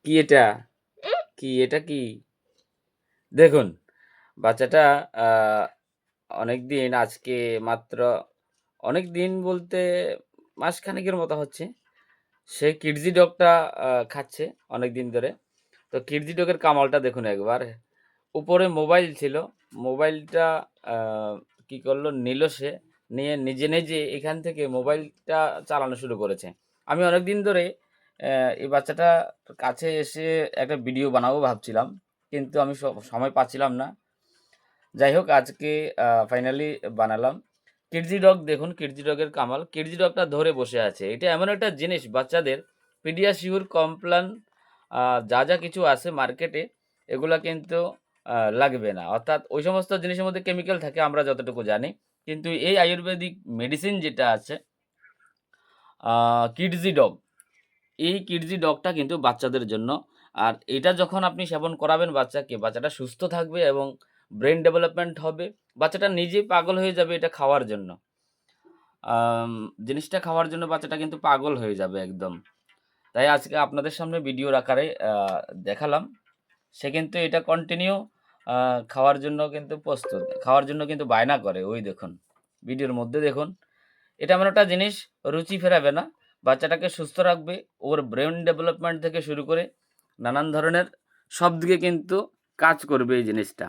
কি এটা? এটা কি? দেখুন, বাচ্চাটা আ অনেকদিন আজকে মাত্র অনেকদিন বলতে মাসখানেকের মতো হচ্ছে। সে কিডজি ডগটা খাচ্ছে অনেকদিন ধরে। তো কিডজি ডগের কামালটা দেখুন একবার। উপরে মোবাইল ছিল। মোবাইলটা আ কি করলো? নিল সে। নিয়ে নিজে এখান থেকে মোবাইলটা চালানো শুরু করেছে। আমি অনেকদিন ধরে এই বাচ্চাটার কাছে এসে একটা ভিডিও বানাবো ভাবছিলাম। কিন্তু আমি সময় পাচ্ছিলাম না। যাই হোক আজকে ফাইনালি বানালাম। কিডজি ডগ দেখুন, কিডজি ডগের কামাল। কিডজি ডগটা ধরে বসে আছে। এটা এমন একটা জিনিস বাচ্চাদের পিডিয়াশিওর, কমপ্লান আ যা কিছু আছে মার্কেটে এগুলা কিন্তু লাগবে না। অর্থাৎ ওই সমস্ত জিনিসের মধ্যে কেমিক্যাল থাকে আমরা যতটুকু জানি। কিন্তু এই আয়ুর্বেদিক মেডিসিন যেটা আছে আ কিডজি ডগ, এই কিডজি ডগটা কিন্তু বাচ্চাদের জন্য। আর এটা যখন আপনি সেবন করাবেন বাচ্চাকে, বাচ্চাটা সুস্থ থাকবে এবং ব্রেইন ডেভেলপমেন্ট হবে। বাচ্চাটা নিজেই পাগল হয়ে যাবে এটা খাওয়ার জন্য। আম জিনিসটা খাওয়ার জন্য বাচ্চাটা কিন্তু পাগল হয়ে যাবে একদম। তাই আজকে আপনাদের সামনে ভিডিওর আকারে দেখালাম। সে কিন্তু এটা কন্টিনিউ আ খাওয়ার জন্য কিন্তু প্রস্তুত। খাওয়ার জন্য কিন্তু বায়না করে। ওই দেখুন, ভিডিওর মধ্যে দেখুন। এটা এমন একটা জিনিস রুচি ফেরাবে না। বাচ্চাটাকে সুস্থ রাখবে। ওর ব্রেইন ডেভেলপমেন্ট থেকে শুরু করে নানান ধরনের সব দিকে কিন্তু কাজ করবে এই জিনিসটা।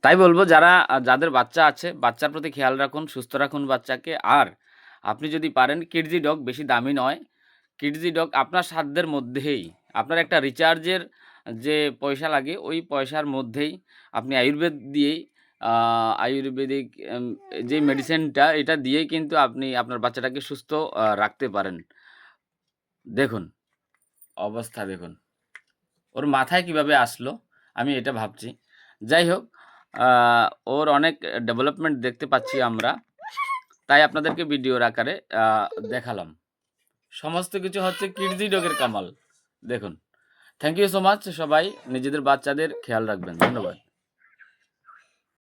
তাই বলব যাদের বাচ্চা আছে, বাচ্চার প্রতি খেয়াল রাখুন, সুস্থ রাখুন বাচ্চাকে। আর আপনি যদি পারেন কিডজি ডগ বেশি দামি নয়। কিডজি ডগ আপনার সাধ্যের মধ্যেই, আপনার একটা রিচার্জের যে পয়সা লাগে ওই পয়সার মধ্যেই আপনি আয়ুর্বেদ দিয়েই আ আয়ুর্বেদিক যে মেডিসিনটা এটা দিয়েই কিন্তু আপনি আপনার বাচ্চাটাকে সুস্থ রাখতে পারেন। দেখুন, অবস্থা দেখুন। ওর মাথায় কিভাবে আসলো আমি এটা ভাবছি। যাই হোক আ ওর অনেক ডেভেলপমেন্ট দেখতে পাচ্ছি আমরা। তাই আপনাদেরকে ভিডিওর আকারে আ দেখালাম। সমস্ত কিছু হচ্ছে কিডজি ডগের কামাল। দেখুন। থ্যাংক ইউ সো মাচ সবাই নিজেদের বাচ্চাদের খেয়াল রাখবেন। ধন্যবাদ।